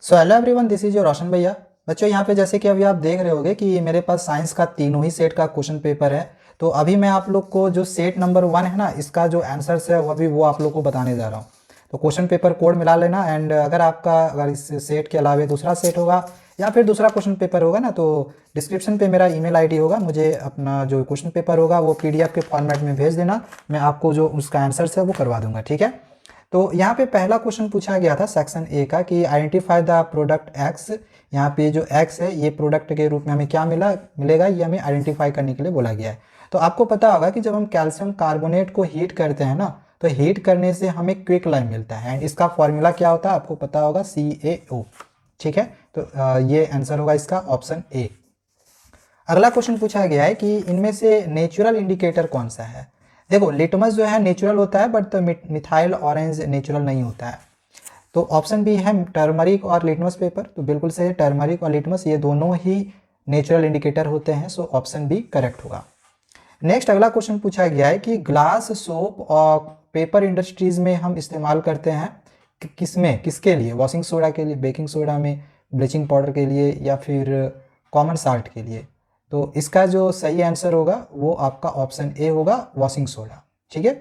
So hello everyone, this is your Roshan भैया। बच्चों, यहाँ पे जैसे कि अभी आप देख रहे होगे कि मेरे पास साइंस का तीनों ही सेट का क्वेश्चन पेपर है। तो अभी मैं आप लोग को जो सेट नंबर 1 है ना, इसका जो आंसर्स है वो आप लोग को बताने जा रहा हूँ। तो क्वेश्चन पेपर कोड मिला लेना। एंड अगर इस सेट के अलावा दूसरा सेट होगा या फिर दूसरा क्वेश्चन पेपर होगा ना, तो डिस्क्रिप्शन पे मेरा ईमेल आईडी होगा। मुझे अपना जो क्वेश्चन पेपर होगा वो पीडीएफ के फॉर्मेट में भेज देना। मैं आपको जो उसका आंसर्स है वो करवा दूंगा, ठीक है। तो यहाँ पे पहला क्वेश्चन पूछा गया था सेक्शन ए का कि आइडेंटिफाई द प्रोडक्ट एक्स। यहाँ पे जो एक्स है ये प्रोडक्ट के रूप में हमें क्या मिलेगा, ये हमें आइडेंटिफाई करने के लिए बोला गया है। तो आपको पता होगा कि जब हम कैल्शियम कार्बोनेट को हीट करते हैं ना, तो हीट करने से हमें क्विक लाइम मिलता है। एंड इसका फॉर्मूला क्या होता है आपको पता होगा, CaO, ठीक है। तो ये आंसर होगा इसका ऑप्शन ए। अगला क्वेश्चन पूछा गया है कि इनमें से नेचुरल इंडिकेटर कौन सा है। देखो, लिटमस जो है नेचुरल होता है, बट मिथाइल ऑरेंज नेचुरल नहीं होता है। तो ऑप्शन बी है टर्मरिक और लिटमस पेपर। तो बिल्कुल सही है, टर्मरिक और लिटमस ये दोनों ही नेचुरल इंडिकेटर होते हैं। सो ऑप्शन बी करेक्ट होगा। नेक्स्ट अगला क्वेश्चन पूछा गया है कि ग्लास, सोप और पेपर इंडस्ट्रीज में हम इस्तेमाल करते हैं किसके लिए, वॉशिंग सोडा के लिए, बेकिंग सोडा में, ब्लीचिंग पाउडर के लिए, या फिर कॉमन साल्ट के लिए। तो इसका जो सही आंसर होगा वो आपका ऑप्शन ए होगा, वॉशिंग सोडा, ठीक है।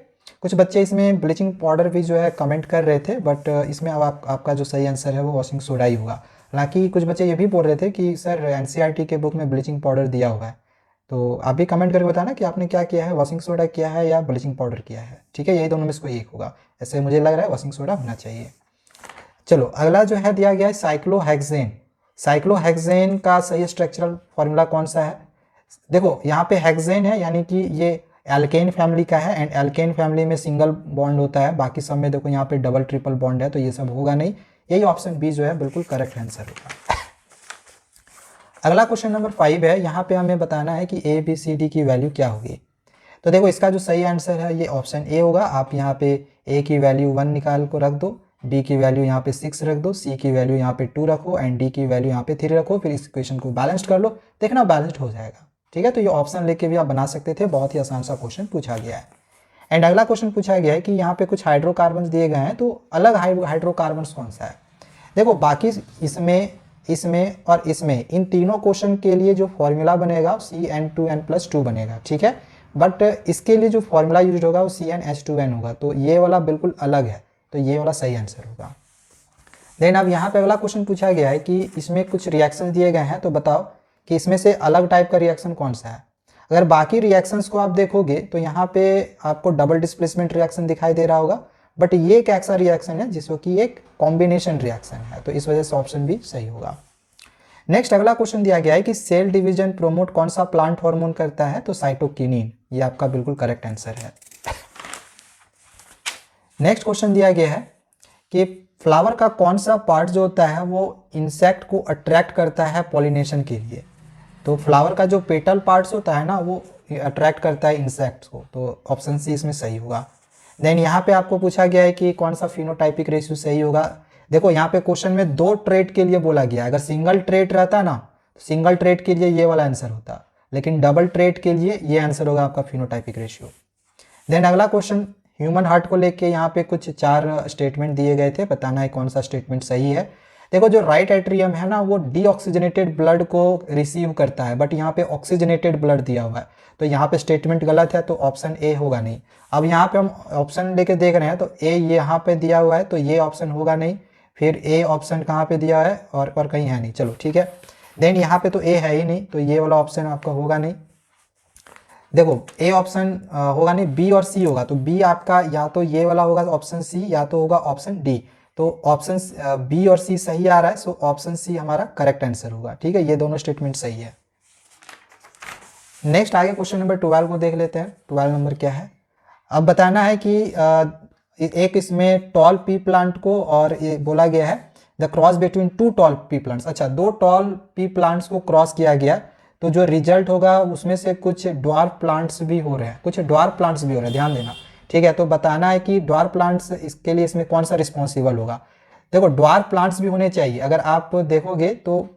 कुछ बच्चे इसमें ब्लीचिंग पाउडर भी जो है कमेंट कर रहे थे, बट इसमें अब आपका जो सही आंसर है वो वॉशिंग सोडा ही होगा। हालांकि कुछ बच्चे ये भी बोल रहे थे कि सर एनसीईआरटी के बुक में ब्लीचिंग पाउडर दिया हुआ है। तो आप भी कमेंट करके बताना कि आपने क्या किया है, वॉशिंग सोडा किया है या ब्लीचिंग पाउडर किया है, ठीक है। यही दोनों में से कोई एक होगा। ऐसे मुझे लग रहा है वॉशिंग सोडा होना चाहिए। चलो अगला जो है दिया गया है साइक्लोहेक्सेन। साइक्लोहेक्सेन का सही स्ट्रक्चरल फॉर्मूला कौन सा है। देखो यहाँ पे हेक्सेन है, यानी कि ये एल्केन फैमिली का है। एंड एल्केन फैमिली में सिंगल बॉन्ड होता है, बाकी सब में देखो यहाँ पे डबल ट्रिपल बॉन्ड है, तो ये सब होगा नहीं। यही ऑप्शन बी जो है बिल्कुल करेक्ट आंसर होगा। अगला क्वेश्चन नंबर 5 है। यहाँ पे हमें बताना है कि ABCD की वैल्यू क्या होगी। तो देखो इसका जो सही आंसर है ये ऑप्शन ए होगा। आप यहाँ पे ए की वैल्यू 1 निकाल को रख दो, बी की वैल्यू यहाँ पे 6 रख दो, सी की वैल्यू यहाँ पे 2 रखो, एंड डी की वैल्यू यहाँ पे 3 रखो। फिर इस इक्वेशन को बैलेंस कर लो, देखना बैलेंस्ड हो जाएगा, ठीक है। तो ये ऑप्शन लेके भी आप बना सकते थे, बहुत ही आसान सा क्वेश्चन पूछा गया है। एंड अगला क्वेश्चन पूछा गया है कि यहाँ पे कुछ हाइड्रोकार्बन दिए गए हैं, तो अलग हाइड्रोकार्बन कौन सा है। देखो बाकी इसमें इसमें और इसमें, इन तीनों क्वेश्चन के लिए जो फॉर्मूला बनेगा CN2N+2 बनेगा, ठीक है। बट इसके लिए जो फॉर्मूला यूज होगा वो CnH2n होगा। तो ये वाला बिल्कुल अलग है, तो ये वाला सही आंसर होगा। देन अब यहाँ पे अगला क्वेश्चन पूछा गया है कि इसमें कुछ रिएक्शन दिए गए हैं, तो बताओ कि इसमें से अलग टाइप का रिएक्शन कौन सा है। अगर बाकी रिएक्शंस को आप देखोगे तो यहाँ पे आपको डबल डिस्प्लेसमेंट रिएक्शन दिखाई दे रहा होगा, बट ये एक ऐसा रिएक्शन है जिसको कि एक कॉम्बिनेशन रिएक्शन है, तो इस वजह से ऑप्शन भी सही होगा। नेक्स्ट अगला क्वेश्चन दिया गया है कि सेल डिवीजन प्रोमोट कौन सा प्लांट हार्मोन करता है, तो साइटोकिनिन, ये आपका बिल्कुल करेक्ट आंसर है। नेक्स्ट क्वेश्चन दिया गया है कि फ्लावर का कौन सा पार्ट जो होता है वो इंसेक्ट को अट्रैक्ट करता है पॉलिनेशन के लिए। तो फ्लावर का जो पेटल पार्ट्स होता है ना, वो अट्रैक्ट करता है इंसेक्ट्स को, तो ऑप्शन सी इसमें सही होगा। देन यहाँ पे आपको पूछा गया है कि कौन सा फिनोटाइपिक रेशियो सही होगा। देखो यहाँ पे क्वेश्चन में 2 ट्रेट के लिए बोला गया, अगर सिंगल ट्रेट रहता ना, सिंगल ट्रेट के लिए ये वाला आंसर होता, लेकिन डबल ट्रेट के लिए ये आंसर होगा आपका फिनोटाइपिक रेशियो। देन अगला क्वेश्चन ह्यूमन हार्ट को लेके यहाँ पे कुछ 4 स्टेटमेंट दिए गए थे, बताना है कौन सा स्टेटमेंट सही है। देखो जो राइट एट्रियम है ना, वो डीऑक्सीजनेटेड ब्लड को रिसीव करता है, बट यहाँ पे ऑक्सीजनेटेड ब्लड दिया हुआ है, तो यहाँ पे स्टेटमेंट गलत है, तो ऑप्शन ए होगा नहीं। अब यहाँ पे हम ऑप्शन लेके देख रहे हैं, तो ए यहाँ पे दिया हुआ है, तो ये ऑप्शन होगा नहीं। फिर ए ऑप्शन कहाँ पे दिया है, और कहीं है नहीं, चलो ठीक है। देन यहाँ पे तो ए है ही नहीं, तो ये वाला ऑप्शन आपका होगा नहीं। देखो ए ऑप्शन होगा नहीं, बी और सी होगा, तो बी आपका या तो ये वाला होगा ऑप्शन सी, या तो होगा ऑप्शन डी। तो ऑप्शन बी और सी सही आ रहा है, सो ऑप्शन सी हमारा करेक्ट आंसर होगा, ठीक है। ये दोनों स्टेटमेंट सही है। नेक्स्ट आगे क्वेश्चन नंबर 12 को देख लेते हैं। 12 नंबर क्या है, अब बताना है कि एक इसमें टॉल पी प्लांट को, और ये बोला गया है the cross between 2 toll P plants. अच्छा, 2 टॉल पी प्लांट्स को क्रॉस किया गया, तो जो रिजल्ट होगा उसमें से कुछ ड्वार्फ प्लांट्स भी हो रहे हैं, कुछ ड्वार्फ प्लांट्स भी हो रहे हैं, ध्यान देना, ठीक है। तो बताना है कि ड्वार्फ प्लांट्स इसके लिए इसमें कौन सा रिस्पॉन्सिबल होगा। देखो ड्वार्फ प्लांट्स भी होने चाहिए, अगर आप देखोगे तो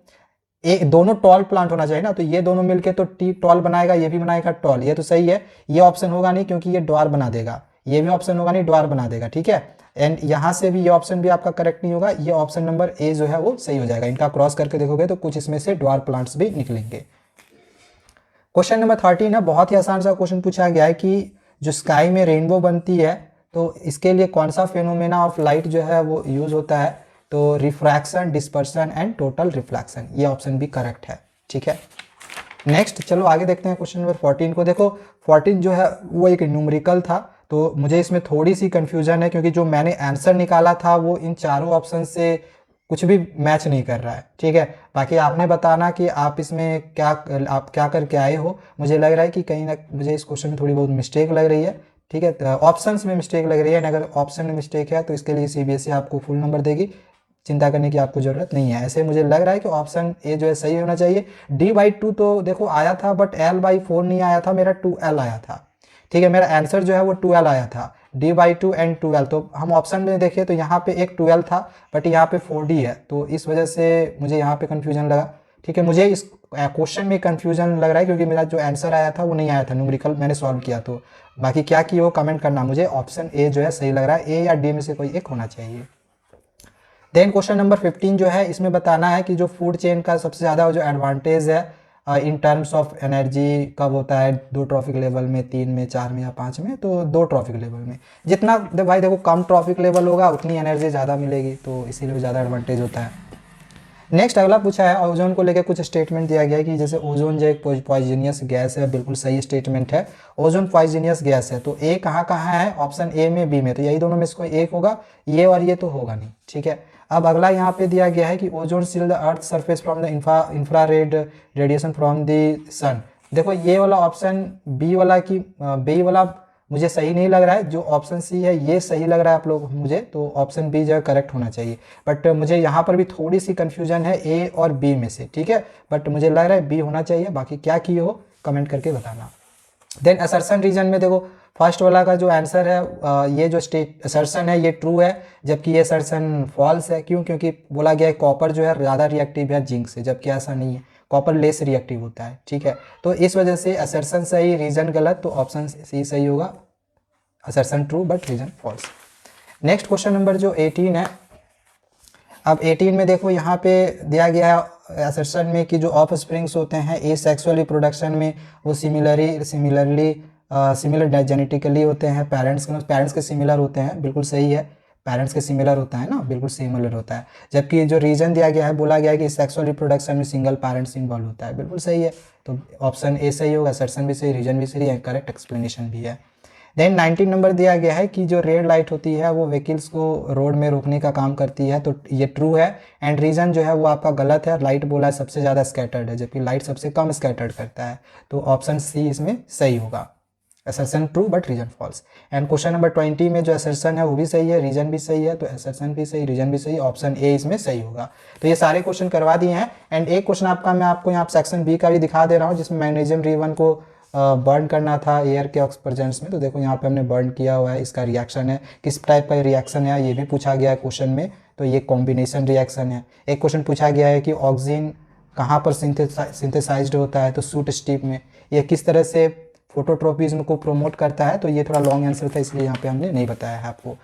एक दोनों टॉल प्लांट होना चाहिए ना, तो ये दोनों मिलके तो टी टॉल बनाएगा, ये भी बनाएगा टॉल, ये तो सही है। ये ऑप्शन होगा नहीं क्योंकि ये ड्वार्फ बना देगा, ये भी ऑप्शन होगा नहीं, द्वार बना देगा, ठीक है। एंड यहाँ से भी ये ऑप्शन भी आपका करेक्ट नहीं होगा, ये ऑप्शन नंबर ए जो है वो सही हो जाएगा। इनका क्रॉस करके देखोगे तो कुछ इसमें से द्वार प्लांट्स भी निकलेंगे। क्वेश्चन नंबर 13 है, बहुत ही आसान सा क्वेश्चन पूछा गया है कि जो स्काई में रेनबो बनती है तो इसके लिए कौन सा फेनोमेना ऑफ लाइट जो है वो यूज होता है, तो refraction, dispersion and total reflection, ये ऑप्शन भी करेक्ट है, ठीक है। नेक्स्ट चलो आगे देखते हैं क्वेश्चन नंबर 14 को। देखो 14 जो है वो एक न्यूमेरिकल था, तो मुझे इसमें थोड़ी सी कंफ्यूजन है क्योंकि जो मैंने आंसर निकाला था वो इन चारों ऑप्शन से कुछ भी मैच नहीं कर रहा है, ठीक है। बाकी आपने बताना कि आप इसमें आप क्या करके आए हो। मुझे लग रहा है कि कहीं ना मुझे इस क्वेश्चन में थोड़ी बहुत मिस्टेक लग रही है, ठीक है। ऑप्शंस में मिस्टेक लग रही है, अगर ऑप्शन में मिस्टेक है तो इसके लिए सीबीएसई आपको फुल नंबर देगी, चिंता करने की आपको ज़रूरत नहीं है। ऐसे मुझे लग रहा है कि ऑप्शन ए जो है सही होना चाहिए। D/2 तो देखो आया था, बट L/4 नहीं आया था, मेरा 2L आया था, ठीक है। मेरा आंसर जो है वो 2L आया था, D/2 एंड 2L। तो हम ऑप्शन में देखें तो यहाँ पे एक 2L था बट यहाँ पे 4D है, तो इस वजह से मुझे यहाँ पे कन्फ्यूजन लगा, ठीक है। मुझे इस क्वेश्चन में कन्फ्यूजन लग रहा है क्योंकि मेरा जो आंसर आया था वो नहीं आया था, न्यूमेरिकल मैंने सॉल्व किया। तो बाकी क्या किया वो कमेंट करना, मुझे ऑप्शन ए जो है सही लग रहा है, ए या डी में से कोई एक होना चाहिए। देन क्वेश्चन नंबर 15 जो है, इसमें बताना है कि जो फूड चेन का सबसे ज़्यादा जो एडवांटेज है इन टर्म्स ऑफ एनर्जी कब होता है, 2 ट्रॉफिक लेवल में, 3 में, 4 में या 5 में। तो 2 ट्रॉफिक लेवल में जितना भाई देखो कम ट्रॉफिक लेवल होगा उतनी एनर्जी ज़्यादा मिलेगी, तो इसीलिए ज़्यादा एडवांटेज होता है। नेक्स्ट अगला पूछा है, ओजोन को लेकर कुछ स्टेटमेंट दिया गया है कि जैसे ओजोन जो एक पॉइजनियस गैस है, बिल्कुल सही स्टेटमेंट है, ओजोन पॉइजनियस गैस है। तो ए कहाँ कहाँ है, ऑप्शन ए में, बी में, तो यही दोनों में से कोई एक होगा, ये और ये तो होगा नहीं, ठीक है। अब अगला यहाँ पे दिया गया है कि ozone shield the earth surface from the infrared radiation from the sun. देखो ये वाला ऑप्शन बी वाला मुझे सही नहीं लग रहा है, जो ऑप्शन सी है ये सही लग रहा है आप लोग मुझे, तो ऑप्शन बी जो है करेक्ट होना चाहिए। बट मुझे यहाँ पर भी थोड़ी सी कंफ्यूजन है ए और बी में से, ठीक है। बट मुझे लग रहा है बी होना चाहिए, बाकी क्या किए हो कमेंट करके बताना। देन असर्शन रीजन में देखो फर्स्ट वाला का जो आंसर है, ये जो स्टेट असर्शन है ये ट्रू है, जबकि ये असर्शन फॉल्स है। क्यों? क्योंकि बोला गया है कॉपर जो है ज़्यादा रिएक्टिव है जिंक से, जबकि ऐसा नहीं है, कॉपर लेस रिएक्टिव होता है, ठीक है। तो इस वजह से असर्शन सही, रीजन गलत, तो ऑप्शन सी सही होगा, assertion true but reason false. Next question number जो 18 है, अब 18 में देखो यहाँ पे दिया गया है असर्शन में कि जो ऑफ स्प्रिंग्स होते हैं ए सेक्सुअल रिप्रोडक्शन में वो सिमिलर जेनेटिकली होते हैं, पेरेंट्स के सिमिलर होते हैं, बिल्कुल सही है, पेरेंट्स के सिमिलर होता है ना, बिल्कुल सिमिलर होता है। जबकि जो रीजन दिया गया है, बोला गया है कि सेक्सुअल रिप्रोडक्शन में सिंगल पेरेंट्स इन्वॉल्व होता है, बिल्कुल सही है, तो ऑप्शन ए सही होगा, असर्शन भी सही, रीजन भी सही है, करेक्ट एक्सप्लेनेशन भी है। देन 19 नंबर दिया गया है कि जो रेड लाइट होती है वो व्हीकल्स को रोड में रोकने का काम करती है, तो ये ट्रू है। एंड रीजन जो है वो आपका गलत है, लाइट बोला है सबसे ज़्यादा स्कैटर्ड है, जबकि लाइट सबसे कम स्कैटर्ड करता है, तो ऑप्शन सी इसमें सही होगा, assertion true but reason false. And question number 20 में जो असर्शन है वो भी सही है, रीजन भी सही है, तो असर्शन भी सही, रीजन भी सही, ऑप्शन ए इसमें सही होगा। तो ये सारे क्वेश्चन करवा दिए हैं। एंड एक क्वेश्चन आपका मैं आपको यहाँ सेक्शन बी का भी दिखा दे रहा हूँ, जिसमें मैग्नीशियम रिबन को बर्न करना था एयर के ऑक्सीजन में, तो देखो यहाँ पे हमने बर्न किया हुआ है, इसका रिएक्शन है, किस टाइप का रिएक्शन है ये भी पूछा गया है क्वेश्चन में, तो ये कॉम्बिनेशन रिएक्शन है। एक क्वेश्चन पूछा गया है कि ऑक्सीजन कहाँ पर सिंथेसाइज्ड होता है, तो सूट स्ट्रिप में, ये किस तरह से फोटोट्रोपिज्म को प्रमोट करता है, तो ये थोड़ा लॉन्ग आंसर था इसलिए यहाँ पे हमने नहीं बताया है आपको,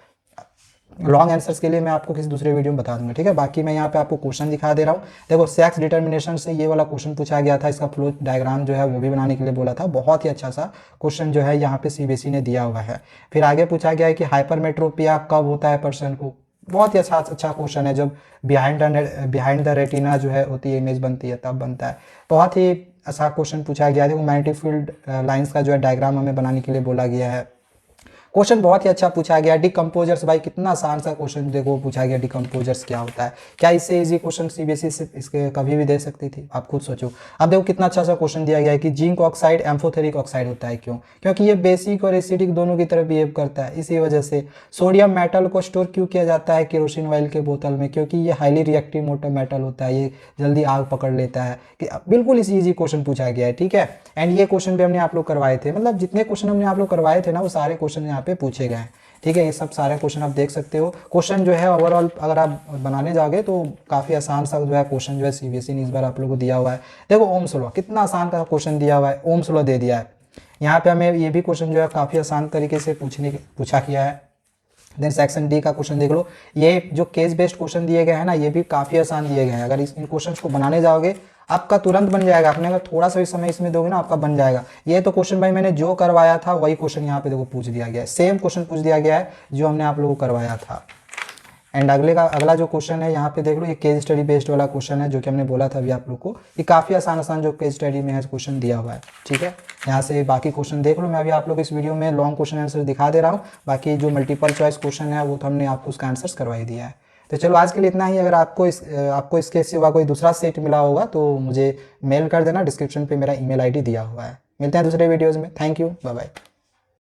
लॉन्ग आंसर्स के लिए मैं आपको किसी दूसरे वीडियो में बता दूंगा, ठीक है। बाकी मैं यहाँ पे आपको क्वेश्चन दिखा दे रहा हूँ। देखो सेक्स डिटर्मिनेशन से ये वाला क्वेश्चन पूछा गया था, इसका फ्लो डायग्राम जो है वो भी बनाने के लिए बोला था, बहुत ही अच्छा सा क्वेश्चन जो है यहाँ पे सीबीएसई ने दिया हुआ है। फिर आगे पूछा गया है कि हाइपरमेट्रोपिया कब होता है पर्सन को, बहुत ही अच्छा क्वेश्चन है, जब बिहाइंड द रेटिना जो है होती है, इमेज बनती है तब बनता है, बहुत ही अच्छा क्वेश्चन पूछा गया है। देखो मैग्नेटिक फील्ड लाइंस का जो है डायग्राम हमें बनाने के लिए बोला गया है। क्वेश्चन बहुत ही अच्छा पूछा गया। डिकम्पोजर्स, भाई कितना आसान सा क्वेश्चन देखो पूछा गया, डिकम्पोजर्स क्या होता है, क्या इससे इजी क्वेश्चन सीबीएसई से इसके कभी भी दे सकती थी, आप खुद सोचो। अब देखो कितना अच्छा सा क्वेश्चन दिया गया है कि जिंक ऑक्साइड एम्फोथेरिक ऑक्साइड होता है, क्यों? क्योंकि ये बेसिक और एसिडिक दोनों की तरह बिहेव करता है, इसी वजह से। सोडियम मेटल को स्टोर क्यों किया जाता है केरोसिन ऑयल के बोतल में, क्योंकि ये हाईली रिएक्टिव मोटर मेटल होता है, ये जल्दी आग पकड़ लेता है, कि बिल्कुल इसी क्वेश्चन पूछा गया है, ठीक है। एंड ये क्वेश्चन भी हमने आप लोग करवाए थे, मतलब जितने क्वेश्चन हमने आप लोग करवाए थे ना वो सारे क्वेश्चन यहाँ पे पूछे गए हैं, ठीक है। ये सब सारे क्वेश्चन आप देख सकते हो। क्वेश्चन जो है ओवरऑल अगर आप बनाने जाओगे तो काफ़ी आसान सा जो है क्वेश्चन जो है सीबीएसई ने इस बार आप लोगों को दिया हुआ है। देखो ओम्स लॉ, कितना आसान का क्वेश्चन दिया हुआ है, ओम्स लॉ दे दिया है, यहाँ पे हमें ये भी क्वेश्चन जो है काफ़ी आसान तरीके से पूछा गया है। देन सेक्शन डी का क्वेश्चन देख लो, ये जो केस बेस्ड क्वेश्चन दिए गए हैं ना, ये भी काफ़ी आसान दिए गए हैं। अगर इन क्वेश्चन को बनाने जाओगे आपका तुरंत बन जाएगा, आपने अगर थोड़ा सा भी समय इसमें दोगे ना आपका बन जाएगा। ये तो क्वेश्चन भाई मैंने जो करवाया था वही क्वेश्चन यहाँ पे देखो पूछ दिया गया है, सेम क्वेश्चन पूछ दिया गया है जो हमने आप लोगों को करवाया था। एंड अगला जो क्वेश्चन है यहाँ पे देख लो, ये केस स्टडी बेस्ड वाला क्वेश्चन है जो कि हमने बोला था अभी आप लोग को। ये काफ़ी आसान जो केस स्टडी में है क्वेश्चन दिया हुआ है, ठीक है। यहाँ से बाकी क्वेश्चन देख लो, मैं अभी आप लोग इस वीडियो में लॉन्ग क्वेश्चन आंसर दिखा दे रहा हूँ, बाकी जो मल्टीपल चॉइस क्वेश्चन है वो तो हमने आपको उसका आंसर करवा ही दिया है। तो चलो आज के लिए इतना ही। अगर आपको इसके सिवा कोई दूसरा सेट मिला होगा तो मुझे मेल कर देना, डिस्क्रिप्शन पे मेरा ईमेल आईडी दिया हुआ है। मिलते हैं दूसरे वीडियोज़ में। Thank you, bye bye.